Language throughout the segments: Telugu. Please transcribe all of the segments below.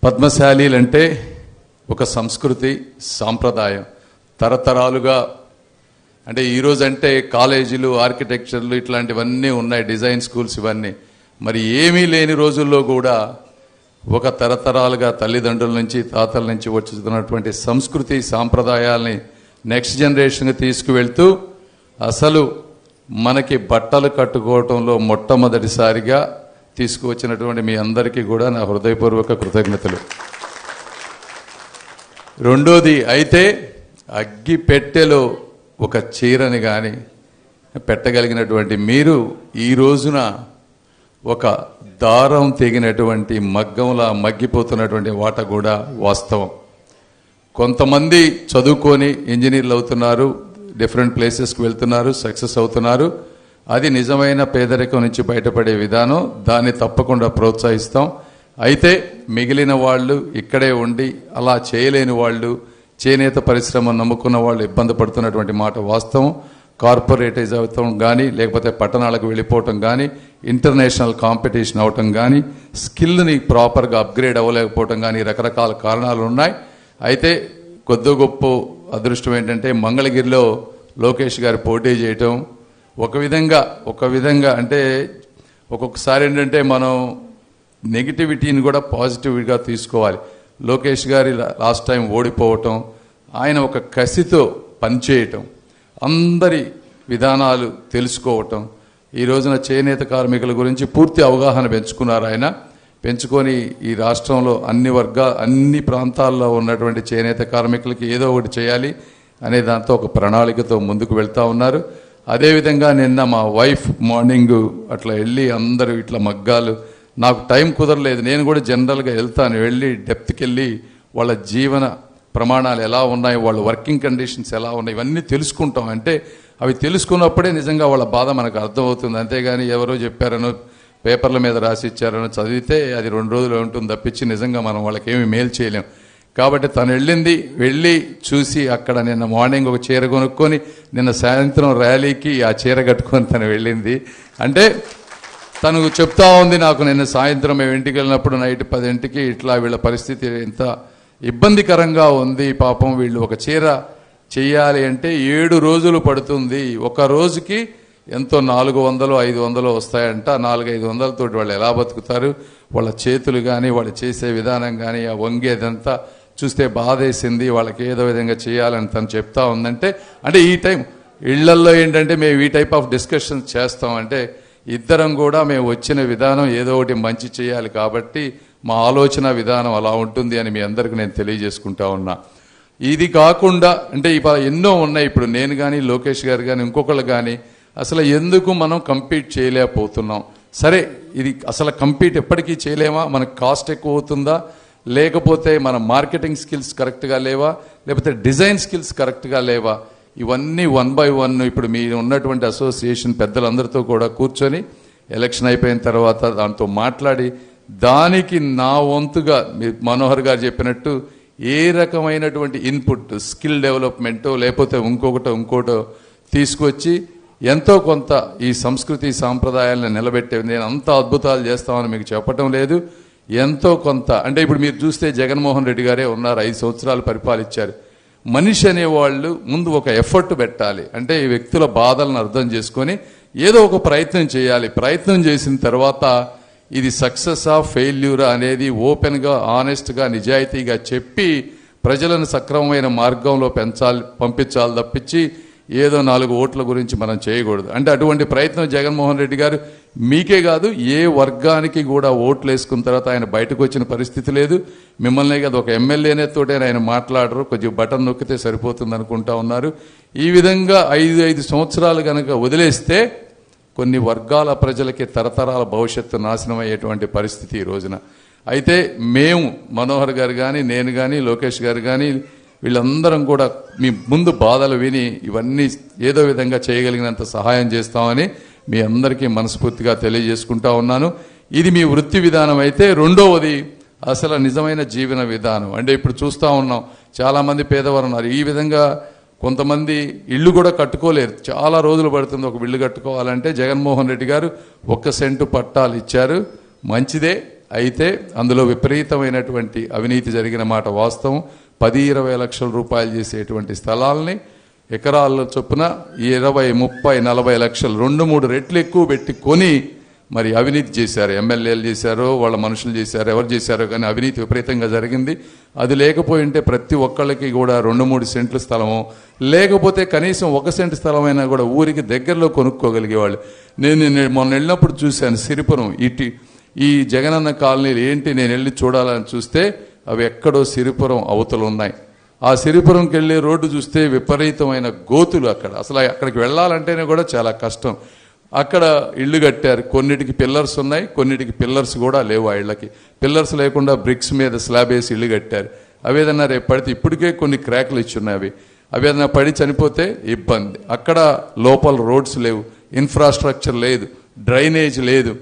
పద్మశాలీలు అంటే ఒక సంస్కృతి సాంప్రదాయం తరతరాలుగా అంటే ఈరోజు అంటే కాలేజీలు ఆర్కిటెక్చర్లు ఇట్లాంటివన్నీ ఉన్నాయి, డిజైన్ స్కూల్స్ ఇవన్నీ. మరి ఏమీ లేని రోజుల్లో కూడా ఒక తరతరాలుగా తల్లిదండ్రుల నుంచి తాతల నుంచి వచ్చుతున్నటువంటి సంస్కృతి సాంప్రదాయాల్ని నెక్స్ట్ జనరేషన్కి తీసుకువెళ్తూ అసలు మనకి బట్టలు కట్టుకోవటంలో మొట్టమొదటిసారిగా తీసుకువచ్చినటువంటి మీ అందరికీ కూడా నా హృదయపూర్వక కృతజ్ఞతలు. రెండోది అయితే అగ్గి పెట్టెలో ఒక చీరని కానీ పెట్టగలిగినటువంటి మీరు ఈ రోజున ఒక దారం తెగినటువంటి మగ్గంలా మగ్గిపోతున్నటువంటి వాట కూడా వాస్తవం. కొంతమంది చదువుకొని ఇంజనీర్లు అవుతున్నారు, డిఫరెంట్ ప్లేసెస్కి వెళ్తున్నారు, సక్సెస్ అవుతున్నారు. అది నిజమైన పేదరికం నుంచి బయటపడే విధానం, దాన్ని తప్పకుండా ప్రోత్సహిస్తాం. అయితే మిగిలిన వాళ్ళు ఇక్కడే ఉండి అలా చేయలేని వాళ్ళు, చేనేత పరిశ్రమ నమ్ముకున్న వాళ్ళు ఇబ్బంది పడుతున్నటువంటి మాట వాస్తవం. కార్పొరేటైజ్ అవటం కానీ, లేకపోతే పట్టణాలకు వెళ్ళిపోవటం కానీ, ఇంటర్నేషనల్ కాంపిటీషన్ అవటం కానీ, స్కిల్ని ప్రాపర్గా అప్గ్రేడ్ అవ్వలేకపోవటం కానీ రకరకాల కారణాలు ఉన్నాయి. అయితే కొద్ది గొప్ప అదృష్టం ఏంటంటే మంగళగిరిలో లోకేష్ గారు పోటీ చేయటం ఒక విధంగా అంటే ఒక్కొక్కసారి ఏంటంటే మనం నెగిటివిటీని కూడా పాజిటివ్గా తీసుకోవాలి. లోకేష్ గారి లాస్ట్ టైం ఓడిపోవటం, ఆయన ఒక కసితో పనిచేయటం, అందరి విధానాలు తెలుసుకోవటం, ఈ రోజున చేనేత కార్మికుల గురించి పూర్తి అవగాహన పెంచుకున్నారు. ఆయన పెంచుకొని ఈ రాష్ట్రంలో అన్ని ప్రాంతాల్లో ఉన్నటువంటి చేనేత కార్మికులకి ఏదో ఒకటి చేయాలి అనే దాంతో ఒక ప్రణాళికతో ముందుకు వెళ్తూ ఉన్నారు. అదేవిధంగా నిన్న మా వైఫ్ మార్నింగ్ అట్లా వెళ్ళి అందరూ ఇట్లా మగ్గాలు, నాకు టైం కుదరలేదు, నేను కూడా జనరల్గా వెళ్తాను, వెళ్ళి డెప్త్కి వెళ్ళి వాళ్ళ జీవన ప్రమాణాలు ఎలా ఉన్నాయి, వాళ్ళ వర్కింగ్ కండిషన్స్ ఎలా ఉన్నాయి, ఇవన్నీ తెలుసుకుంటాం. అంటే అవి తెలుసుకున్నప్పుడే నిజంగా వాళ్ళ బాధ మనకు అర్థమవుతుంది. అంతేగాని ఎవరో చెప్పారనో పేపర్ల మీద రాసి ఇచ్చారనో చదివితే అది 2 రోజులు ఉంటుంది తప్పించి నిజంగా మనం వాళ్ళకి ఏమి మేలు చేయలేం. కాబట్టి తను వెళ్ళి చూసి అక్కడ నిన్న మార్నింగ్ ఒక చీర కొనుక్కొని నిన్న సాయంత్రం ర్యాలీకి ఆ చీర కట్టుకొని తను వెళ్ళింది. అంటే తను చెప్తా ఉంది, నాకు నిన్న సాయంత్రం మేము ఇంటికి వెళ్ళినప్పుడు నైట్ 10ంటికి ఇట్లా వీళ్ళ పరిస్థితి ఎంత ఇబ్బందికరంగా ఉంది, పాపం వీళ్ళు ఒక చీర చెయ్యాలి అంటే 7 రోజులు పడుతుంది, ఒక రోజుకి ఎంతో 400-500 వస్తాయంట, 400-500 వాళ్ళు ఎలా బతుకుతారు, వాళ్ళ చేతులు కానీ వాళ్ళు చేసే విధానం కానీ ఆ వంగేదంతా చూస్తే బాధేసింది, వాళ్ళకి ఏదో విధంగా చేయాలని తను చెప్తా ఉందంటే అంటే ఈ టైం ఇళ్లల్లో ఏంటంటే మేము ఈ టైప్ ఆఫ్ డిస్కషన్స్ చేస్తాం. అంటే ఇద్దరం కూడా మేము వచ్చిన విధానం ఏదో ఒకటి మంచి చేయాలి కాబట్టి మా ఆలోచన విధానం అలా ఉంటుంది అని మీ అందరికీ నేను తెలియజేసుకుంటా ఉన్నా. ఇది కాకుండా అంటే ఎన్నో ఉన్నాయి, ఇప్పుడు నేను కానీ లోకేష్ గారు కానీ ఇంకొకళ్ళు కానీ అసలు ఎందుకు మనం కంపీట్ చేయలేకపోతున్నాం. సరే, ఇది అసలు కంపీట్ ఎప్పటికీ చేయలేమా, మనకు కాస్ట్ ఎక్కువ అవుతుందా, లేకపోతే మన మార్కెటింగ్ స్కిల్స్ కరెక్ట్గా లేవా, లేకపోతే డిజైన్ స్కిల్స్ కరెక్ట్గా లేవా, ఇవన్నీ 1 by 1 ఇప్పుడు మీరు ఉన్నటువంటి అసోసియేషన్ పెద్దలందరితో కూడా కూర్చొని ఎలక్షన్ అయిపోయిన తర్వాత దాంతో మాట్లాడి దానికి నా వంతుగా మనోహర్ గారు చెప్పినట్టు ఏ రకమైనటువంటి ఇన్పుట్ స్కిల్ డెవలప్మెంటో లేకపోతే ఇంకోటో తీసుకొచ్చి ఎంతో కొంత ఈ సంస్కృతి సాంప్రదాయాలను నిలబెట్టే, నేను అంత అద్భుతాలు చేస్తామని మీకు చెప్పటం లేదు, ఎంతో కొంత అంటే ఇప్పుడు మీరు చూస్తే జగన్మోహన్ రెడ్డి గారే ఉన్నారు, 5 సంవత్సరాలు పరిపాలించారు. మనిషి అనేవాళ్ళు ముందు ఒక ఎఫర్ట్ పెట్టాలి, అంటే ఈ వ్యక్తుల బాధలను అర్థం చేసుకొని ఏదో ఒక ప్రయత్నం చేయాలి. ప్రయత్నం చేసిన తర్వాత ఇది సక్సెసా ఫెయిల్యూరా అనేది ఓపెన్గా ఆనెస్ట్గా నిజాయితీగా చెప్పి ప్రజలను సక్రమమైన మార్గంలో పంపించాలి తప్పించి ఏదో 4 ఓట్ల గురించి మనం చేయకూడదు. అంటే అటువంటి ప్రయత్నం జగన్మోహన్ రెడ్డి గారు మీకే కాదు ఏ వర్గానికి కూడా ఓట్లు వేసుకున్న తర్వాత ఆయన బయటకు వచ్చిన పరిస్థితి లేదు. మిమ్మల్నే కాదు ఒక ఎమ్మెల్యేనే తోటే ఆయన మాట్లాడరు, కొంచెం బటన్ నొక్కితే సరిపోతుంది అనుకుంటా ఉన్నారు. ఈ విధంగా 5 సంవత్సరాలు కనుక వదిలేస్తే కొన్ని వర్గాల ప్రజలకి తరతరాల భవిష్యత్తు నాశనం అయ్యేటువంటి పరిస్థితి ఈ రోజున. అయితే మేము మనోహర్ గారు కానీ నేను కానీ లోకేష్ గారు కానీ వీళ్ళందరం కూడా మీ ముందు బాధలు విని ఇవన్నీ ఏదో విధంగా చేయగలిగినంత సహాయం చేస్తామని మీ అందరికీ మనస్ఫూర్తిగా తెలియజేసుకుంటా ఉన్నాను. ఇది మీ వృత్తి విధానం అయితే, రెండవది అసలు నిజమైన జీవన విధానం. అంటే ఇప్పుడు చూస్తూ ఉన్నాం చాలామంది పేదవారు ఉన్నారు, ఈ విధంగా కొంతమంది ఇళ్ళు కూడా కట్టుకోలేరు, చాలా రోజులు పడుతుంది ఒక ఇల్లు కట్టుకోవాలంటే. జగన్మోహన్ రెడ్డి గారు 1 సెంటు పట్టాలు ఇచ్చారు, మంచిదే. అయితే అందులో విపరీతమైనటువంటి అవినీతి జరిగిన మాట వాస్తవం. 10-20 లక్షల రూపాయలు చేసేటువంటి స్థలాల్ని ఎకరాల చొప్పున 20, 30, 40 లక్షలు 2-3 రెట్లు ఎక్కువ పెట్టి కొని మరి అవినీతి చేశారు. ఎమ్మెల్యేలు చేశారో వాళ్ళ మనుషులు చేశారో ఎవరు చేశారో కానీ అవినీతి విపరీతంగా జరిగింది. అది లేకపోయింటే ప్రతి ఒక్కళ్ళకి కూడా 2-3 సెంట్ల స్థలము, లేకపోతే కనీసం 1 సెంటు స్థలమైనా కూడా ఊరికి దగ్గరలో కొనుక్కోగలిగేవాళ్ళు. నేను మొన్న వెళ్ళినప్పుడు చూశాను సిరిపురం ఈ జగనన్న కాలనీలు ఏంటి నేను వెళ్ళి చూడాలని చూస్తే అవి ఎక్కడో సిరిపురం అవతలు ఉన్నాయి. ఆ సిరిపురంకి వెళ్ళే రోడ్డు చూస్తే విపరీతమైన గోతులు. అసలు అక్కడికి వెళ్ళాలంటేనే కూడా చాలా కష్టం. అక్కడ ఇళ్ళు కట్టారు, కొన్నిటికి పిల్లర్స్ ఉన్నాయి, కొన్నిటికి పిల్లర్స్ కూడా లేవు. ఆ ఇళ్ళకి పిల్లర్స్ లేకుండా బ్రిక్స్ మీద స్లాబ్ వేసి ఇళ్ళు కట్టారు. అవి ఏదన్నా రేపు పడితే ఇప్పటికే కొన్ని క్రాక్లు ఇచ్చున్నాయి. అవి ఏదైనా పడి చనిపోతే ఇబ్బంది. అక్కడ లోపల రోడ్స్ లేవు, ఇన్ఫ్రాస్ట్రక్చర్ లేదు, డ్రైనేజ్ లేదు.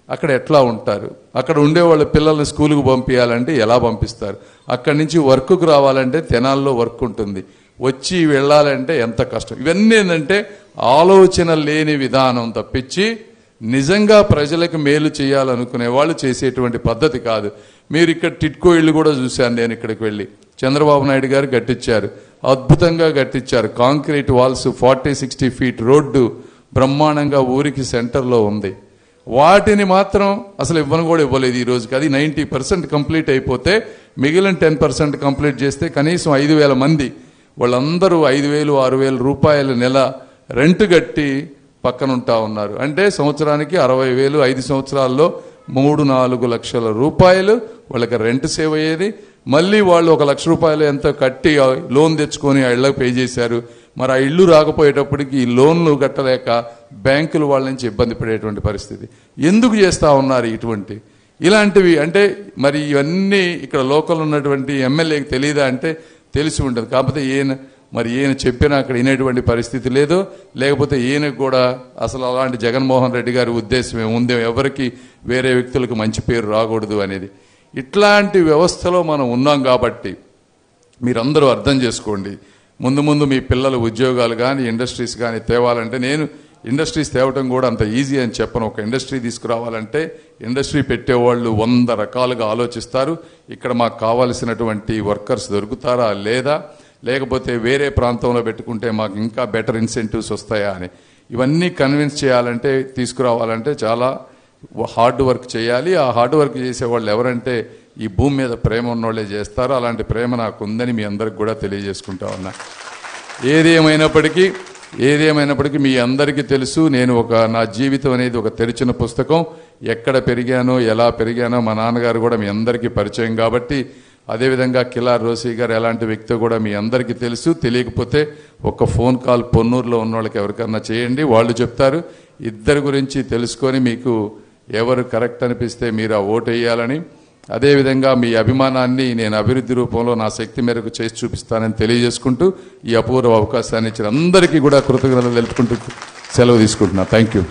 అక్కడ ఎట్లా ఉంటారు? అక్కడ ఉండేవాళ్ళ పిల్లల్ని స్కూలుకు పంపించాలంటే ఎలా పంపిస్తారు? అక్కడి నుంచి వర్క్కు రావాలంటే తెనాల్లో వర్క్ ఉంటుంది, వచ్చి వెళ్ళాలంటే ఎంత కష్టం. ఇవన్నీ ఏంటంటే ఆలోచన లేని విధానం తప్పించి నిజంగా ప్రజలకు మేలు చేయాలనుకునే వాళ్ళు చేసేటువంటి పద్ధతి కాదు. మీరు ఇక్కడ టిట్కో ఇళ్ళు కూడా చూశాను నేను. ఇక్కడికి వెళ్ళి చంద్రబాబు నాయుడు గారు కట్టించారు, అద్భుతంగా కట్టించారు. కాంక్రీట్ వాల్స్, 40-60 ఫీట్ రోడ్డు బ్రహ్మాండంగా ఊరికి సెంటర్లో ఉంది. వాటిని మాత్రం అసలు ఇవ్వను కూడా ఇవ్వలేదు ఈ రోజుకి. అది 90% కంప్లీట్ అయిపోతే మిగిలిన 10% కంప్లీట్ చేస్తే కనీసం 5,000 మంది వాళ్ళందరూ 5,000, 6,000 రూపాయలు నెల రెంట్ కట్టి పక్కనుంటా ఉన్నారు. అంటే సంవత్సరానికి 60,000, 5 సంవత్సరాల్లో 3-4 లక్షల రూపాయలు వాళ్ళకి రెంట్ సేవ్ అయ్యేది. మళ్ళీ వాళ్ళు 1 లక్ష రూపాయలు ఎంతో కట్టి లోన్ తెచ్చుకొని ఆ ఇళ్ళకి పే చేశారు. మరి ఆ ఇల్లు రాకపోయేటప్పటికి ఈ లోన్లు కట్టలేక బ్యాంకులు వాళ్ళ నుంచి ఇబ్బంది పడేటువంటి పరిస్థితి. ఎందుకు చేస్తూ ఉన్నారు ఇలాంటివి? అంటే మరి ఇవన్నీ ఇక్కడ లోకల్ ఉన్నటువంటి ఎమ్మెల్యేకి తెలియదా అంటే తెలిసి ఉంటుంది. కాకపోతే ఈయన చెప్పినా అక్కడ వినేటువంటి పరిస్థితి లేదు. లేకపోతే ఈయనకు కూడా అసలు అలాంటి జగన్మోహన్ రెడ్డి గారి ఉద్దేశం ఏముందో, ఎవరికి వేరే వ్యక్తులకు మంచి పేరు రాకూడదు అనేది. ఇట్లాంటి వ్యవస్థలో మనం ఉన్నాం కాబట్టి మీరందరూ అర్థం చేసుకోండి. ముందు మీ పిల్లలు ఉద్యోగాలు కానీ ఇండస్ట్రీస్ కానీ తేవాలంటే, నేను ఇండస్ట్రీస్ తేవటం కూడా అంత ఈజీ అని చెప్పను. ఒక ఇండస్ట్రీ తీసుకురావాలంటే ఇండస్ట్రీ పెట్టేవాళ్ళు 100 రకాలుగా ఆలోచిస్తారు. ఇక్కడ మాకు కావాల్సినటువంటి వర్కర్స్ దొరుకుతారా లేదా, లేకపోతే వేరే ప్రాంతంలో పెట్టుకుంటే మాకు ఇంకా బెటర్ ఇన్సెంటివ్స్ వస్తాయా అని. ఇవన్నీ కన్విన్స్ చేయాలంటే, తీసుకురావాలంటే చాలా హార్డ్ వర్క్ చేయాలి. ఆ హార్డ్ వర్క్ చేసేవాళ్ళు ఎవరంటే ఈ భూమి మీద ప్రేమ ఉన్నోళ్ళే చేస్తారు. అలాంటి ప్రేమ నాకు ఉందని మీ అందరికి కూడా తెలియజేసుకుంటా ఉన్నా. ఏది ఏమైనప్పటికీ మీ అందరికీ తెలుసు, నేను నా జీవితం అనేది ఒక తెరిచిన పుస్తకం. ఎక్కడ పెరిగానో, ఎలా పెరిగానో మా నాన్నగారు కూడా మీ అందరికీ పరిచయం కాబట్టి, అదేవిధంగా కిలార్ రోసీ గారు ఎలాంటి వ్యక్తి కూడా మీ అందరికీ తెలుసు. తెలియకపోతే ఒక ఫోన్ కాల్ పొన్నూరులో ఉన్న వాళ్ళకి ఎవరికన్నా చేయండి, వాళ్ళు చెప్తారు. ఇద్దరి గురించి తెలుసుకొని మీకు ఎవరు కరెక్ట్ అనిపిస్తే మీరు ఆ ఓటు వేయాలని, అదేవిధంగా మీ అభిమానాన్ని నేను అభివృద్ధి రూపంలో నా శక్తి మేరకు చేసి చూపిస్తానని తెలియజేసుకుంటూ ఈ అపూర్వ అవకాశాన్ని ఇచ్చిన అందరికీ కూడా కృతజ్ఞతలు తెలుపుకుంటూ సెలవు తీసుకుంటున్నా. Thank you.